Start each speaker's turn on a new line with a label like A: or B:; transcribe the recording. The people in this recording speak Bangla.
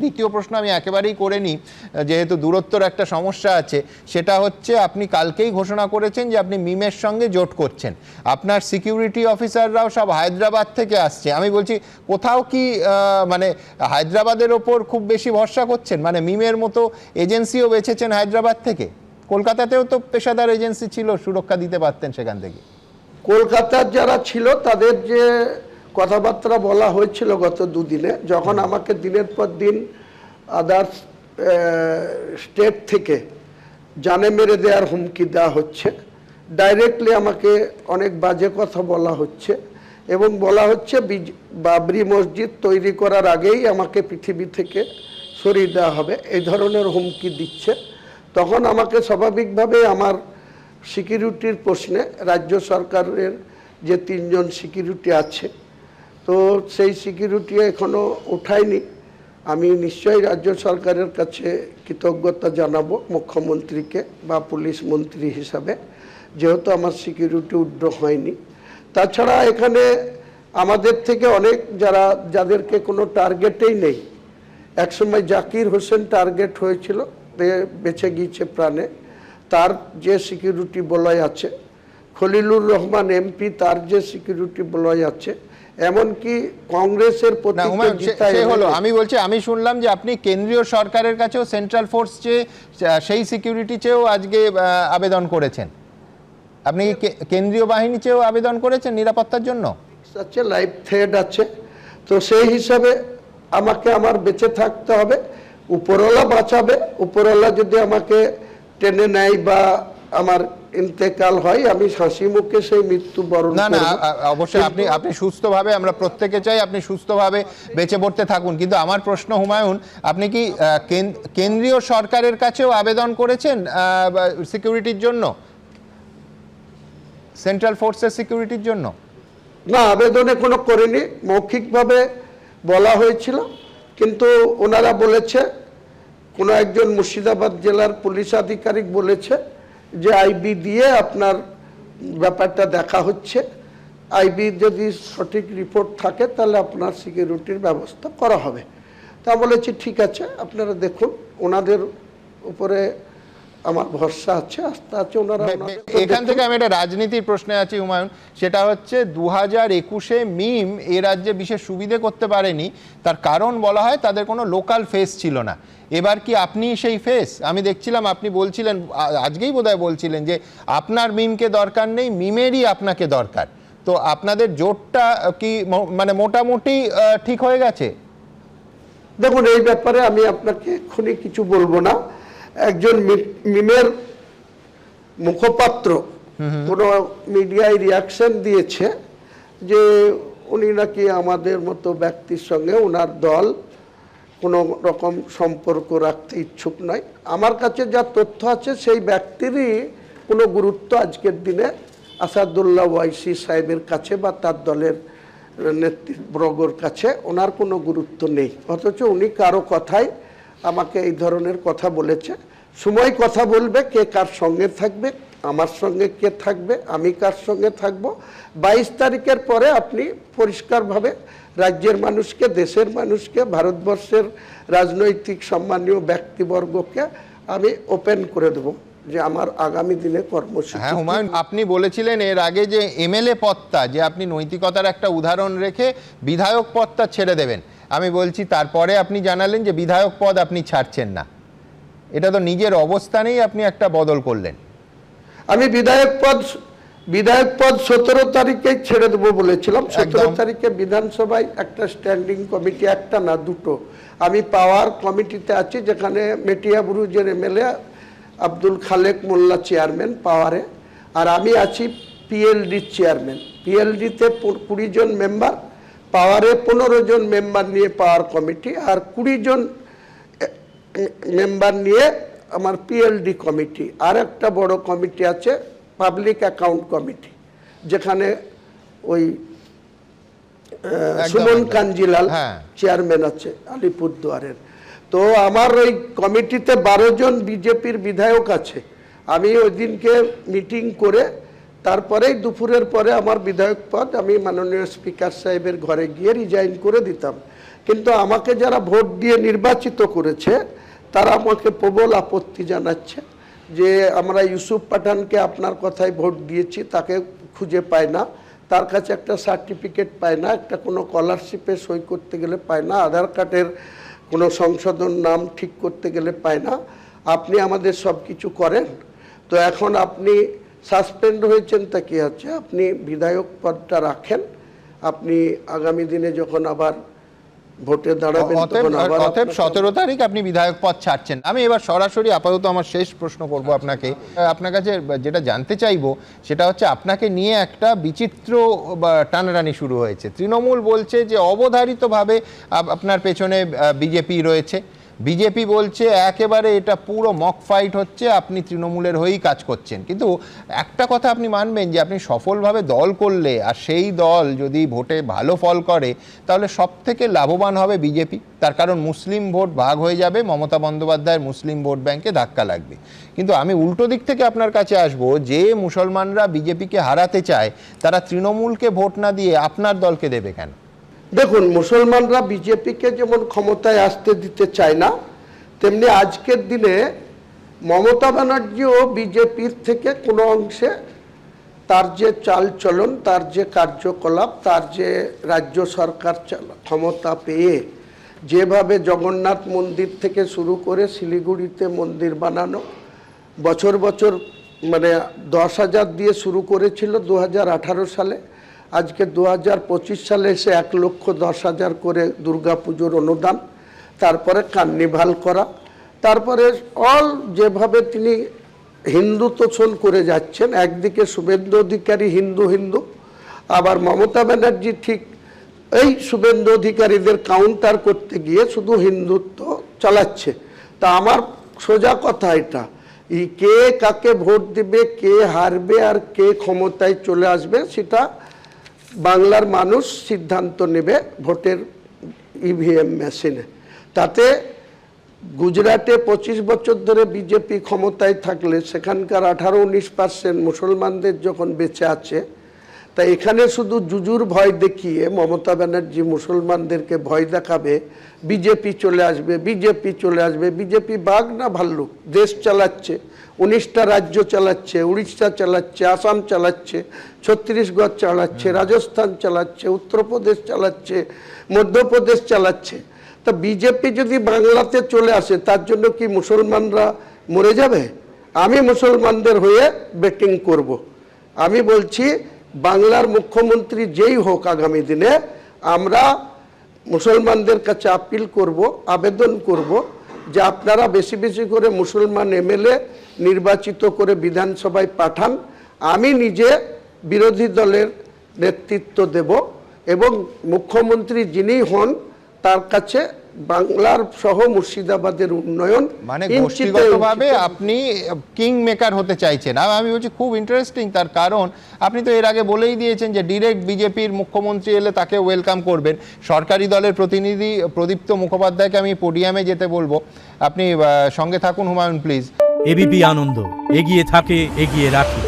A: দ্বিতীয় প্রশ্ন আমি একেবারেই করে নিই, যেহেতু দূরত্বর একটা সমস্যা আছে, সেটা হচ্ছে আপনি কালকেই ঘোষণা করেছেন যে আপনি মিমের সঙ্গে জোট করছেন। আপনার সিকিউরিটি অফিসাররাও সব হায়দ্রাবাদ থেকে আসছে। আমি বলছি, কোথাও কি মানে হায়দ্রাবাদের ওপর খুব বেশি ভরসা করছেন? মানে মিমের মতো এজেন্সিও বেছেছেন হায়দ্রাবাদ থেকে? কলকাতাতেও তো পেশাদার এজেন্সি ছিল, সুরক্ষা দিতে পারতেন সেখান থেকে।
B: কলকাতার যারা ছিল তাদের যে কথাবার্তা বলা হয়েছিল গত দুদিনে, যখন আমাকে দিনের পর দিন আদার্স স্টেট থেকে জানে মেরে দেওয়ার হুমকি দেওয়া হচ্ছে, ডাইরেক্টলি আমাকে অনেক বাজে কথা বলা হচ্ছে এবং বলা হচ্ছে বাবরি মসজিদ তৈরি করার আগেই আমাকে পৃথিবী থেকে সরিয়ে দেওয়া হবে, এই ধরনের হুমকি দিচ্ছে, তখন আমাকে স্বাভাবিকভাবে আমার সিকিউরিটির প্রশ্নে, রাজ্য সরকারের যে 3 জন সিকিউরিটি আছে, তো সেই সিকিউরিটি এখনও উঠায়নি। আমি নিশ্চয়ই রাজ্য সরকারের কাছে কৃতজ্ঞতা জানাবো মুখ্যমন্ত্রীকে বা পুলিশ মন্ত্রী হিসাবে, যেহেতু আমার সিকিউরিটি উড্র হয়নি। তাছাড়া এখানে আমাদের থেকে অনেক যাদেরকে কোনো টার্গেটেই নেই, একসময় জাকির হোসেন টার্গেট হয়েছিল, বেঁচে গিয়েছে প্রাণে, তার যে সিকিউরিটি বলয় আছে, খলিলুর রহমান এমপি তার যে সিকিউরিটি বলয় আছে, এমনকি কংগ্রেসের
A: হলো। আমি বলছি, আমি শুনলাম যে আপনি কেন্দ্রীয় সরকারের কাছেও, সেন্ট্রাল ফোর্স চেয়ে, সেই সিকিউরিটি চেয়েও আজকে আবেদন করেছেন। আপনি কেন্দ্রীয় বাহিনী চেয়েও আবেদন করেছেন নিরাপত্তার জন্য?
B: আছে, লাইভ থ্রেড আছে, তো সেই হিসাবে আমাকে আমার বেঁচে থাকতে হবে। উপরওয়ালা বাঁচাবে, উপরওয়ালা যদি আমাকে টেনে নেয় বা আমার ইন্তেকাল হয়, আমি হাসি মুখে সেই মৃত্যু বরণ করব।
A: না, অবশ্যই আপনি সুস্থভাবে, আমরা প্রত্যেকে চাই আপনি সুস্থভাবে বেঁচে পড়তে থাকুন। কিন্তু আমার প্রশ্ন, হুমায়ুন, আপনি কি কেন্দ্রীয় সরকারের কাছেও আবেদন করেছেন সিকিউরিটির জন্য, সেন্ট্রাল ফোর্সের সিকিউরিটির জন্য?
B: না, আবেদনে কোনো করিনি, মৌখিকভাবে বলা হয়েছিল, কিন্তু ওনারা বলেছে, কোনো একজন মুর্শিদাবাদ জেলার পুলিশ আধিকারিক বলেছে যে আইবি দিয়ে আপনার ব্যাপারটা দেখা হচ্ছে, আইবি যদি সঠিক রিপোর্ট থাকে তাহলে আপনার সিকিউরিটির ব্যবস্থা করা হবে। তা বলেছি ঠিক আছে, আপনারা দেখুন, ওনাদের উপরে আমার ভরসা আছে, আস্থা আছে। ওনারা
A: এখান থেকে আমি একটা রাজনীতির প্রশ্নে আছি হুমায়ুন, সেটা হচ্ছে 2021-এ মিম এ রাজ্যে বিশেষ সুবিধে করতে পারেনি, তার কারণ বলা হয় তাদের কোনো লোকাল ফেস ছিল না। এবার কি আপনি সেই ফেস? আমি দেখছিলাম আপনি বলছিলেন, আজকেই বোধহয় বলছিলেন, যে আপনার মিমকে দরকার নেই, মিমেরই আপনাকে দরকার। তো আপনাদের জোটটা কি মানে মোটামুটি ঠিক হয়ে গেছে?
B: দেখুন, এই ব্যাপারে আমি আপনাকে এক্ষুনি কিছু বলবো না। একজন মিমের মুখপাত্র কোনো মিডিয়ায় রিয়াকশন দিয়েছে যে উনি নাকি আমাদের মতো ব্যক্তির সঙ্গে ওনার দল কোনো রকম সম্পর্ক রাখতে ইচ্ছুক নয়। আমার কাছে যা তথ্য আছে, সেই ব্যক্তিরই কোনো গুরুত্ব আজকের দিনে আসাদুল্লাহ ওয়াইসি সাহেবের কাছে বা তার দলের নেতৃবর্গের কাছে ওনার কোনো গুরুত্ব নেই, অথচ উনি কারো কথায় আমাকে এই ধরনের কথা বলেছে। সময় কথা বলবে কে কার সঙ্গে থাকবে, আমার সঙ্গে কে থাকবে, আমি কার সঙ্গে থাকব। 22 তারিখের পরে আপনি পরিষ্কারভাবে রাজ্যের মানুষকে, দেশের মানুষকে, ভারতবর্ষের রাজনৈতিক সম্মানীয় ব্যক্তিবর্গকে আমি ওপেন করে দেব যে আমার আগামী দিনে কর্মসূচি।
A: হ্যাঁ হুমায়ুন, আপনি বলেছিলেন এর আগে যে এমএলএ পদটা, যে আপনি নৈতিকতার একটা উদাহরণ রেখে বিধায়ক পদটা ছেড়ে দেবেন। আমি বলছি, তারপরে আপনি জানালেন যে বিধায়ক পদ আপনি ছাড়ছেন না। এটা তো নিজের অবস্থানেই আপনি একটা বদল করলেন।
B: আমি বিধায়ক পদ 17 তারিখে ছেড়ে দেবো বলেছিলাম। 17 তারিখে বিধানসভায় একটা স্ট্যান্ডিং কমিটি, একটা না দুটো, আমি পাওয়ার কমিটিতে আছি, যেখানে মেটিয়াবুরুজের এমএলএ আব্দুল খালেক মোল্লা চেয়ারম্যান পাওয়ারে, আর আমি আছি পিএলডি চেয়ারম্যান। পিএলডিতে 20 জন মেম্বার, পাওয়ারে 15 জন মেম্বার নিয়ে পাওয়ার কমিটি, আর 20 জন মেম্বার নিয়ে আমার পিএলডি কমিটি। আর একটা বড় কমিটি আছে পাবলিক অ্যাকাউন্ট কমিটি, যেখানে ওই সুমন কাঞ্জিলাল চেয়ারম্যান আছে আলিপুরদুয়ারের। তো আমার ওই কমিটিতে 12 জন বিজেপির বিধায়ক আছে। আমি ওই দিনকে মিটিং করে তারপরেই দুপুরের পরে আমার বিধায়ক পদ আমি মাননীয় স্পিকার সাহেবের ঘরে গিয়ে রিজাইন করে দিতাম। কিন্তু আমাকে যারা ভোট দিয়ে নির্বাচিত করেছে তারা আমাকে প্রবল আপত্তি জানাচ্ছে যে আমরা ইউসুফ পাঠানকে আপনার কথায় ভোট দিয়েছি, তাকে খুঁজে পায় না, তার কাছে একটা সার্টিফিকেট পায় না, একটা কোনো স্কলারশিপে সই করতে গেলে পায় না, আধার কার্ডের কোনো সংশোধন নাম ঠিক করতে গেলে পায় না, আপনি আমাদের সব কিছু করেন, তো এখন আপনি সাসপেন্ড হয়েছেন, তা কি হচ্ছে, আপনি বিধায়ক পদটা রাখেন, আপনি আগামী দিনে যখন আবার ভোটে দাঁড়াবেন তখন আবার
A: অতএব 17 তারিখ আপনি বিধায়ক পদ ছাড়ছেন। আমি এবার সরাসরি আপাতত আমার শেষ প্রশ্ন করব আপনাকে, আপনার কাছে যেটা জানতে চাইবো সেটা হচ্ছে আপনাকে নিয়ে একটা বিচিত্র টানাটানি শুরু হয়েছে। তৃণমূল বলছে যে অবধারিতভাবে আপনার পেছনে বিজেপি রয়েছে, বিজেপি বলছে একেবারে এটা পুরো মক ফাইট হচ্ছে, আপনি তৃণমূলের হয়েই কাজ করছেন। কিন্তু একটা কথা আপনি মানবেন যে আপনি সফলভাবে দল করলে আর সেই দল যদি ভোটে ভালো ফল করে তাহলে সব থেকে লাভবান হবে বিজেপি, তার কারণ মুসলিম ভোট ভাগ হয়ে যাবে, মমতা বন্দ্যোপাধ্যায়ের মুসলিম ভোট ব্যাংকে ধাক্কা লাগবে। কিন্তু আমি উল্টো দিক থেকে আপনার কাছে আসব, যে মুসলমানরা বিজেপিকে হারাতে চায় তারা তৃণমূলকে ভোট না দিয়ে আপনার দলকে দেবে কেন?
B: দেখুন, মুসলমানরা বিজেপিকে যেমন ক্ষমতায় আসতে দিতে চায় না, তেমনি আজকের দিনে মমতা ব্যানার্জিও বিজেপির থেকে কোনো অংশে তার যে চালচলন, তার যে কার্যকলাপ, তার যে রাজ্য সরকার ক্ষমতা পেয়ে যেভাবে জগন্নাথ মন্দির থেকে শুরু করে শিলিগুড়িতে মন্দির বানানো, বছর বছর মানে 10,000 দিয়ে শুরু করেছিল 2018 সালে, আজকে 2025 সালে এসে 1,10,000 করে দুর্গাপুজোর অনুদান, তারপরে কার্নিভাল করা, তারপরে অল যেভাবে তিনি হিন্দু তোষণ করে যাচ্ছেন, একদিকে শুভেন্দু অধিকারী হিন্দু হিন্দু, আবার মমতা ব্যানার্জি ঠিক এই শুভেন্দু অধিকারীদের কাউন্টার করতে গিয়ে শুধু হিন্দুত্ব চালাচ্ছে। তা আমার সোজা কথা এটা, কে কাকে ভোট দিবে, কে হারবে আর কে ক্ষমতায় চলে আসবে সেটা বাংলার মানুষ সিদ্ধান্ত নেবে ভোটের ইভিএম মেশিনে। তাতে গুজরাটে 25 বছর ধরে বিজেপি ক্ষমতায় থাকলে সেখানকার 18-19% মুসলমানদের যখন বেঁচে আছে, তাই এখানে শুধু জুজুর ভয় দেখিয়ে মমতা ব্যানার্জি মুসলমানদেরকে ভয় দেখাবে, বিজেপি চলে আসবে, বিজেপি চলে আসবে। বিজেপি বাঘ না ভাল্লুক, দেশ চালাচ্ছে, 19টা রাজ্য চালাচ্ছে, উড়িষ্যা চালাচ্ছে, আসাম চালাচ্ছে, ছত্তিশগড় চালাচ্ছে, রাজস্থান চালাচ্ছে, উত্তরপ্রদেশ চালাচ্ছে, মধ্যপ্রদেশ চালাচ্ছে। তা বিজেপি যদি বাংলাতে চলে আসে তার জন্য কি মুসলমানরা মরে যাবে? আমি মুসলমানদের হয়ে ব্যাটিং করব। আমি বলছি বাংলার মুখ্যমন্ত্রী যেই হোক আগামী দিনে, আমরা মুসলমানদের কাছে আপিল করব, আবেদন করব যে আপনারা বেশি বেশি করে মুসলমান এমএলএ নির্বাচিত করে বিধানসভায় পাঠান, আমি নিজে বিরোধী দলের নেতৃত্ব দেব এবং মুখ্যমন্ত্রী যিনি হন তার কাছে বাংলার সহ মুর্শিদাবাদের উন্নয়ন,
A: মানে গোষ্ঠীগতভাবে আপনি কিং মেকার হতে চাইছেন। আমি বলছি খুব ইন্টারেস্টিং, তার কারণ আপনি তো এর আগে বলেই দিয়েছেন যে ডিরেক্ট বিজেপির মুখ্যমন্ত্রী এলে তাকে ওয়েলকাম করবেন। সরকারি দলের প্রতিনিধি প্রদীপ্ত মুখোপাধ্যায়কে আমি পোডিয়ামে যেতে বলবো, আপনি সঙ্গে থাকুন হুমায়ুন প্লিজ।
C: এবিপি আনন্দ, এগিয়ে থাকে, এগিয়ে রাখে।